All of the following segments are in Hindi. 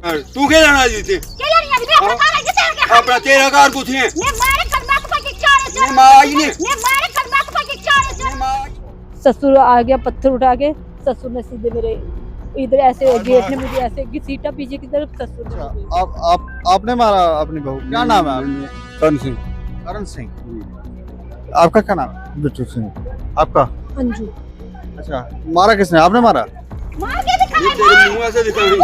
तू क्या लेना जीते अपना तेरा कार कुछ है ससुर आ गया पत्थर उठा के, ससुर ने सीधे मेरे इधर ऐसे गेट ने मुझे ऐसे घसीटा पीछे की तरफ। ससुर ने आपने मारा अपनी बहू, क्या नाम है आपका? करण सिंह। करण सिंह। आपका क्या नाम है? बिट्टू सिंह। आपका? अंजू। अच्छा, मारा किसने? आपने मारा? तेरे मुंह से दिखा रही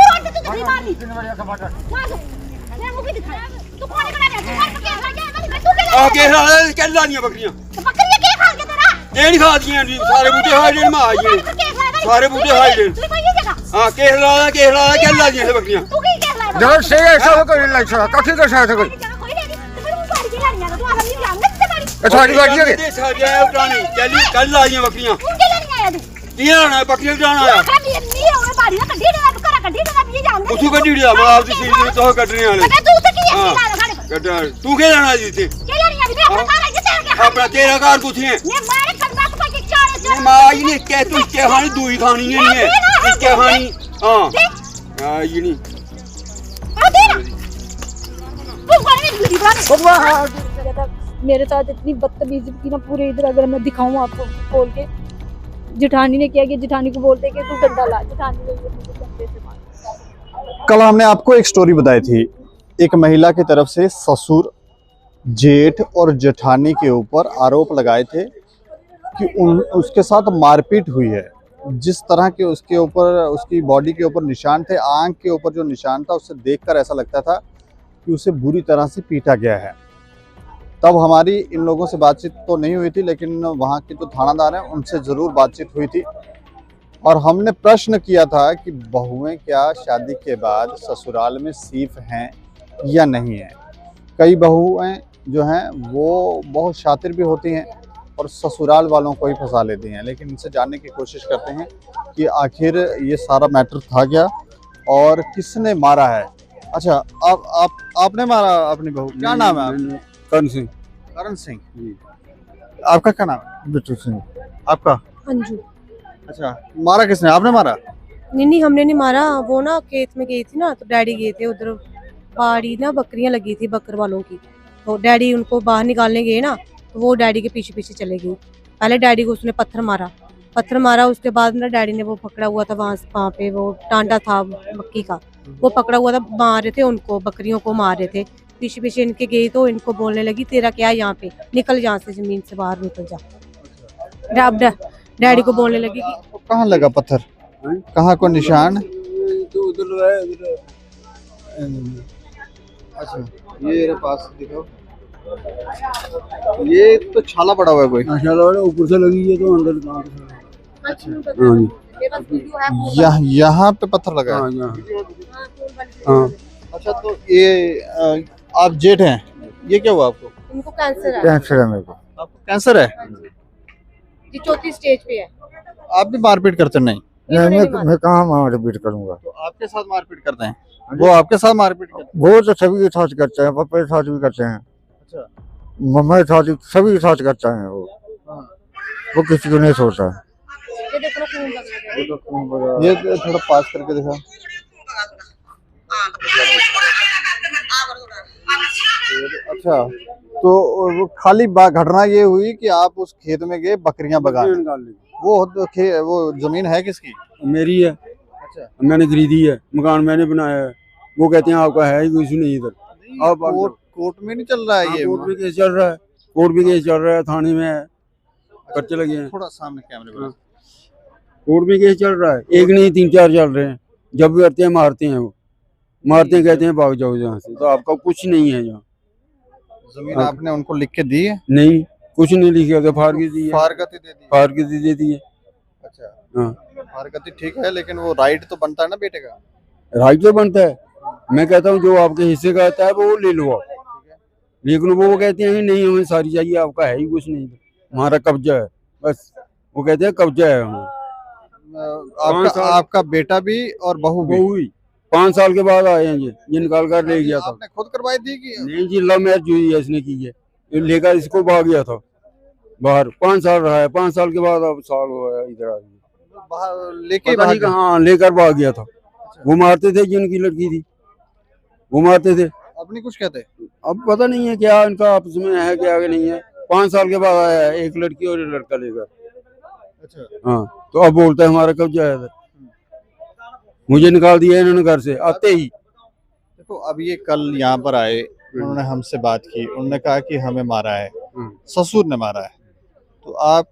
आ के हाल क्या लानियां बकरियां ये नहीं खा दियां सारे बूटे हाइडेन में आई हैं सारे बूटे हाइडेन। हां केहला क्या लानियां है बकरियां जब से ऐसा कोई नहीं लगता काठी का साथ कोई सारी बाकी है ये सारी है उठानी कल लानियां बकरियां ये ना बकरियां उठाना है उसको कड्डी दिया मैं आप दी सीट में तो कटने वाले तू क्या लेना जीते अपना तेरा कार कुछ है मां ये क्या तू क्या खानी दूई खानी है नहीं है क्या खानी। हां ये नहीं मेरे साथ इतनी बदतमीजी की ना पूरे इधर, अगर मैं दिखाऊं आपको खोल के। जेठानी ने किया कि जेठानी को बोलते कि तू डंडा ला, जेठानी ने मुझे डंडे से मारा। कल हमने आपको एक स्टोरी बताई थी, एक महिला की तरफ से ससुर, जेठ और जेठानी के ऊपर आरोप लगाए थे कि उसके साथ मारपीट हुई है। जिस तरह के उसके ऊपर उसकी बॉडी के ऊपर निशान थे, आंख के ऊपर जो निशान था, उससे देखकर ऐसा लगता था कि उसे बुरी तरह से पीटा गया है। तब हमारी इन लोगों से बातचीत तो नहीं हुई थी, लेकिन वहाँ के जो थानादार हैं उनसे ज़रूर बातचीत हुई थी और हमने प्रश्न किया था कि बहुएं क्या शादी के बाद ससुराल में सेफ हैं या नहीं हैं। कई बहुएं जो हैं वो बहुत शातिर भी होती हैं और ससुराल वालों को ही फंसा लेती हैं, लेकिन इनसे जानने की कोशिश करते हैं कि आखिर ये सारा मैटर था क्या और किसने मारा है। अच्छा, आपने मारा अपनी बहू, क्या नाम है आपका? करण सिंह। करण सिंह। आपका क्या नाम है? बिट्टू सिंह। आपका? अंजू। अच्छा, मारा किसने? आपने मारा? नहीं हमने नहीं मारा। वो ना खेत में गई थी ना, तो डैडी गए थे उधर, पहाड़ी ना बकरियां लगी थी बकर वालों की, तो डैडी उनको बाहर निकालने गए ना, तो वो डैडी के पीछे पीछे चले गई। पहले डैडी को उसने पत्थर मारा, उसके बाद ना डैडी ने वो पकड़ा हुआ था वहाँ पे वो टांडा था मक्की का, वो पकड़ा हुआ था, मार रहे थे उनको, बकरियों को मार रहे थे। पीछे पीछे इनके गई तो इनको बोलने लगी तेरा क्या है यहाँ पे, निकल यहाँ से, जमीन से बाहर निकल जा। डैडी को बोलने लगी कि कहाँ लगा पत्थर? कहाँ को निशान? अच्छा, ये पास दिखाओ, ये तो छाला पड़ा हुआ है कोई। ऊपर से लगी है तो अंदर कहाँ यहाँ पे पत्थर लगा है। हाँ। अच्छा, तो ये आप जेठ हैं, ये क्या हुआ आपको? उनको कैंसर है। कैंसर है मेरे को। आपको कैंसर है? ये चौथी स्टेज पे है। आप भी मारपीट करते नहीं? मैं कहाँ मारपीट करूंगा? तो आपके साथ मारपीट करते हैं? वो आपके साथ मारपीट करते हैं? वो तो सभी के साथ करते हैं, पापा के साथ भी करते हैं। अच्छा। मम्मा के साथ, सभी के साथ करता है वो किसी को नहीं छोड़ता है। ये देखो ना खून लग रहा है। ये थोड़ा पास करके दिखा। अच्छा, तो वो खाली घटना ये हुई कि आप उस खेत में गए बकरियां भगाने। वो जमीन है किसकी? मेरी है। अच्छा, मैंने खरीदी है, मकान मैंने बनाया है। वो कहते हैं आपका है ही कुछ नहीं इधर। अब कोर्ट में नहीं चल रहा है ये? कोर्ट भी केस चल रहा है, थाने में है, पर्चे लगे हैं। थोड़ा सामने कैमरे में। कोर्ट में केस चल रहा है, एक नहीं 3-4 चल रहे हैं। जब भी करते हैं मारते हैं, वो मारते हैं, कहते हैं भाग जाओ यहाँ से। तो आपका कुछ नहीं है यहाँ। जमीन आपने उनको लिख के दी है? नहीं, कुछ नहीं लिखा, तो फारगती दी है। फारगती दे दी? फारगती दे दी है। अच्छा, हाँ, फारगती ठीक है, लेकिन वो राइट तो बनता है ना बेटे का? राइट तो बनता है। मैं कहता हूँ जो आपके हिस्से का आता है वो ले लो आप, लेकिन वो कहते हैं नहीं हमें सारी चाहिए, आपका है ही कुछ नहीं, हमारा कब्जा है बस। वो कहते हैं कब्जा है हमारा। आपका बेटा भी और बहू भी 5 साल के बाद आए हैं ये निकाल कर ले गया था। आपने खुद करवाई थी कि? नहीं जी, लव मैरिज हुई है, इसने की है, लेकर इसको भाग गया था बाहर। 5 साल रहा है, 5 साल के बाद अब साल हुआ है इधर आ गया। लेके हाँ, लेकर भाग गया था। वो मारते थे जिनकी लड़की थी, वो मारते थे। अब नहीं कुछ कहते? अब पता नहीं है क्या इनका आपस में है क्या कि नहीं है। 5 साल के बाद आया है एक लड़की और एक लड़का लेकर। अच्छा। हाँ, तो अब बोलता है हमारा कब्जा है इधर। मुझे निकाल दिया इन्होंने घर से आते ही। देखो अब ये कल यहाँ पर आए, उन्होंने हमसे बात की, उन्होंने कहा कि हमें मारा है, ससुर ने मारा है। तो आप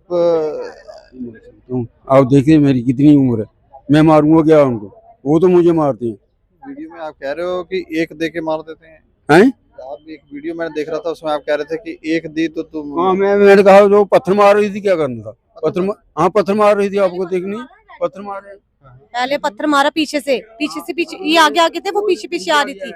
अब देखिए मेरी कितनी उम्र है, मैं मारूंगा क्या उनको? वो तो मुझे मारते हैं। वीडियो में आप कह रहे हो कि एक दे के मार देते हैं। हैं? आप एक वीडियो मैंने देख रहा था, उसमें आप कह रहे थे कि एक दी तो तुम। हाँ, मैंने कहा जो पत्थर मार रही थी क्या करना था? हाँ, पत्थर मार रही थी, आपको देखनी पत्थर मार रहे। पहले पत्थर मारा पीछे से पीछे, ये आगे आगे थे, वो पीछे पीछे आ रही थी,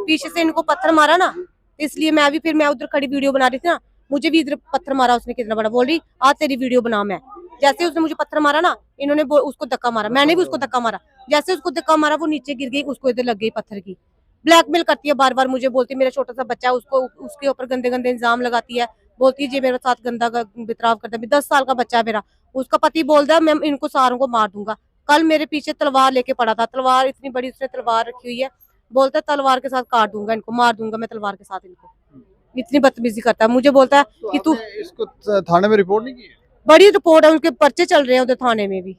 पीछे से इनको पत्थर मारा ना, इसलिए मैं उधर खड़ी वीडियो बना रही थी ना, मुझे भी इधर पत्थर मारा उसने कितना बड़ा। बोल रही आ तेरी वीडियो बना। मैं जैसे उसने मुझे पत्थर मारा ना, इन्होंने उसको धक्का मारा, मैंने भी उसको धक्का मारा। जैसे उसको धक्का मारा वो नीचे गिर गई, उसको इधर लग गई पत्थर की। ब्लैकमेल करती है बार बार, मुझे बोलती है मेरा छोटा सा बच्चा है, उसको उसके ऊपर गंदे गंदे इल्जाम लगाती है, बोलती है जी मेरे साथ गंदा बितराव करता है। 10 साल का बच्चा है मेरा, उसका पति बोलता है मैं इनको सारों को मार दूंगा। कल मेरे पीछे तलवार लेके पड़ा था, तलवार इतनी बड़ी उसने तलवार रखी हुई है, बोलता है तलवार के साथ काट दूंगा इनको, मार दूंगा मैं तलवार के साथ इनको। इतनी बदतमीजी करता है, मुझे बोलता है कि तू। इसको थाने में रिपोर्ट नहीं की है? बड़ी रिपोर्ट है, उनके पर्चे चल रहे हैं उधर थाने में भी।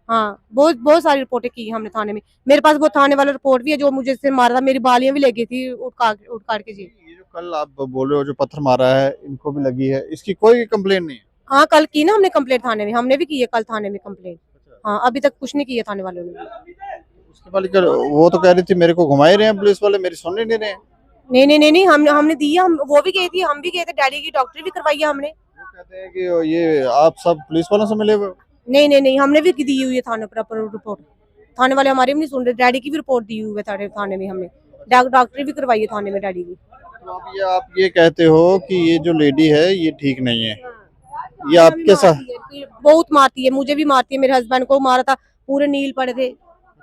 हाँ, बहुत सारी रिपोर्टें की हमने थाने में। मेरे पास वो थाने वाला रिपोर्ट भी है जो मुझे इससे मारा था, मेरी बालियां भी लगी थी उठ काट के जी। ये जो कल आप बोल रहे हो जो पत्थर मारा है इनको भी लगी है, इसकी कोई कंप्लेन नहीं है? हाँ, कल की ना हमने कंप्लेंट थाने में, हमने भी की है कल थाने में कंप्लेंट। हाँ, अभी तक कुछ नहीं किया थाने वालों ने। उसके वाली वो तो कह रही थी मेरे को घुमा ही रहे हैं पुलिस वाले, मेरी सुन ही नहीं रहे हैं। नहीं, हमने दी है, वो भी गई थी, हम भी गए थे, डैडी की डॉक्टरी भी करवाई है हमने। वो कहते हैं कि ये आप सब पुलिस वालों से मिले हुए हो? नहीं, हमने भी दी हुई है थाने पर रिपोर्ट। थाने वाले हमारी भी नहीं सुन रहे, डैडी की भी रिपोर्ट दी हुई है थाने में हमने, डॉक्टरी भी करवाई है थाने में डैडी की। तो आप ये कहते हो कि ये जो लेडी है ये ठीक नहीं है, ये आपके साथ बहुत मारती है, मुझे भी मारती है, मेरे हस्बैंड को मारा था, पूरे नील पड़े थे,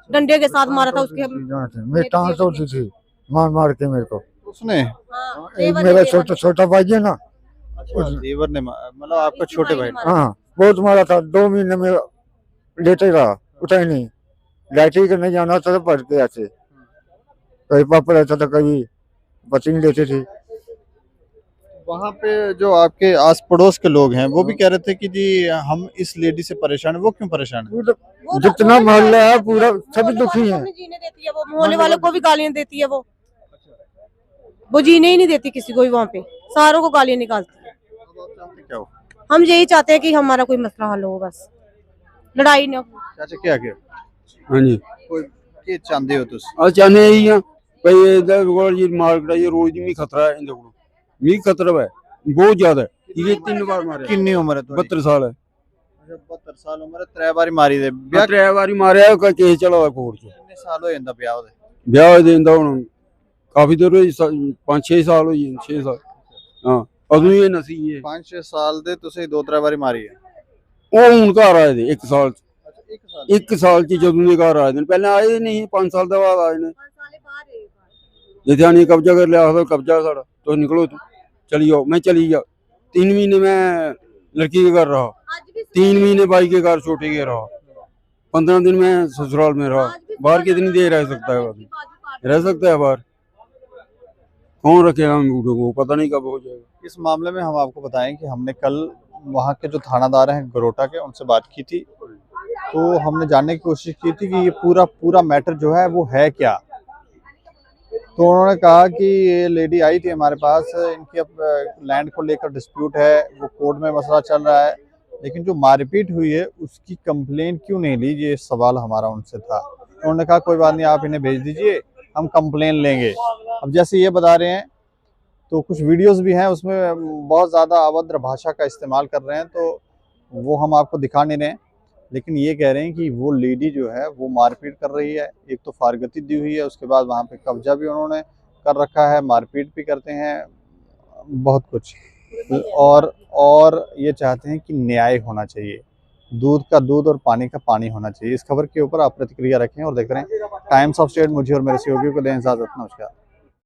डंडे के साथ मारा था उसके। मेरी टांग तोड़ी थी मार के मेरे को उसने। हाँ, एक मेरा छोटा भाई है ना, देवर ने मतलब आपका छोटे भाई। हाँ बहुत मारा था। 2 महीने में लेटे रहा, उठा ही नहीं, लाइटरी के नहीं जाना होता था, पढ़ के ऐसे कहीं पापा रहता था, कभी बच्चे नहीं लेते थे। वहाँ पे जो आपके आस पड़ोस के लोग हैं वो भी कह रहे थे कि जी हम इस लेडी से परेशान है। वो क्यों परेशान है? जितना मोहल्ला है पूरा सभी दुखी है। जीने देती है वो, मोहल्ले वालों को भी गालियां देती है वो जीने ही नहीं देती किसी को भी, वहाँ पे सारों को गालियां निकालती है। क्या हो? हम यही चाहते हैं कि हमारा कोई मसला हल हो, बस लड़ाई न हो। चाचा क्या क्या हाँ जी, कोई के चाहते हो तुस? चाहने यही है भाई ये मार्केट ये रोज भी खतरा है, इन मी खतरा है बहुत ज्यादा है। ये 3 बार मारे। कितनी उम्र है? 72 साल है। 72 साल उम्र है, 3 बारी मारी दे। 3 बारी मारे केस चला हुआ कोर्ट च। कितने साल हो जाता ब्याह दे? ब्याह देंदा हुन काफी देर होई, 5-6 साल होई, 6 साल। हाँ, अदू ये नसी है 5-6 साल दे तुसे 2-3 बारी मारी है। ਉਹ ਹੁਣ ਘਰ ਆਏ ਦੇ 1 ਸਾਲ अच्छा 1 साल। 1 ਸਾਲ ਚ ਜਦੋਂ ਦੇ ਘਰ ਆਏ ਨੇ, ਪਹਿਲਾਂ ਆਏ ਨਹੀਂ 5 ਸਾਲ ਦੇ ਬਾਅਦ ਆਏ ਨੇ। ਜੇ ਧਿਆਨੀ ਕਬਜ਼ਾ ਕਰ ਲਿਆ तो कब्जा साड़ा तो निकलो तुम चली जाओ। मैं चली जा 3 महीने मैं लड़की के घर रहा, 3 महीने भाई के घर छोटे के रहा, 15 दिन मैं ससुराल में रहा। बाहर कितनी देर रह सकता है आदमी? रह सकता है बाहर? कौन रखेगा हम बूढ़ों को? पता नहीं कब हो जाएगा। इस मामले में हम आपको बताएं कि हमने कल वहाँ के जो थानादार हैं गरोटा के, उनसे बात की थी। तो हमने जानने की कोशिश की थी कि ये पूरा मैटर जो है वो है क्या। तो उन्होंने कहा कि ये लेडी आई थी हमारे पास, इनकी अब लैंड को लेकर डिस्प्यूट है, वो कोर्ट में मसला चल रहा है, लेकिन जो मारपीट हुई है उसकी कंप्लेन क्यों नहीं ली, ये सवाल हमारा उनसे था। उन्होंने कहा कोई बात नहीं, आप इन्हें भेज दीजिए, हम कंप्लेन लेंगे। अब जैसे ये बता रहे हैं तो कुछ वीडियोस भी हैं उसमें बहुत ज़्यादा अभद्र भाषा का इस्तेमाल कर रहे हैं, तो वो हम आपको दिखा नहीं रहे हैं। लेकिन ये कह रहे हैं कि वो लेडी जो है वो मारपीट कर रही है, एक तो फारगती दी हुई है, उसके बाद वहाँ पे कब्जा भी उन्होंने कर रखा है, मारपीट भी करते हैं, बहुत कुछ। और ये चाहते हैं कि न्याय होना चाहिए, दूध का दूध और पानी का पानी होना चाहिए। इस खबर के ऊपर आप प्रतिक्रिया रखें और देख रहे हैं टाइम्स ऑफ स्टेट। मुझे और मेरे सहयोगियों को दें इजाज़त। नमस्कार।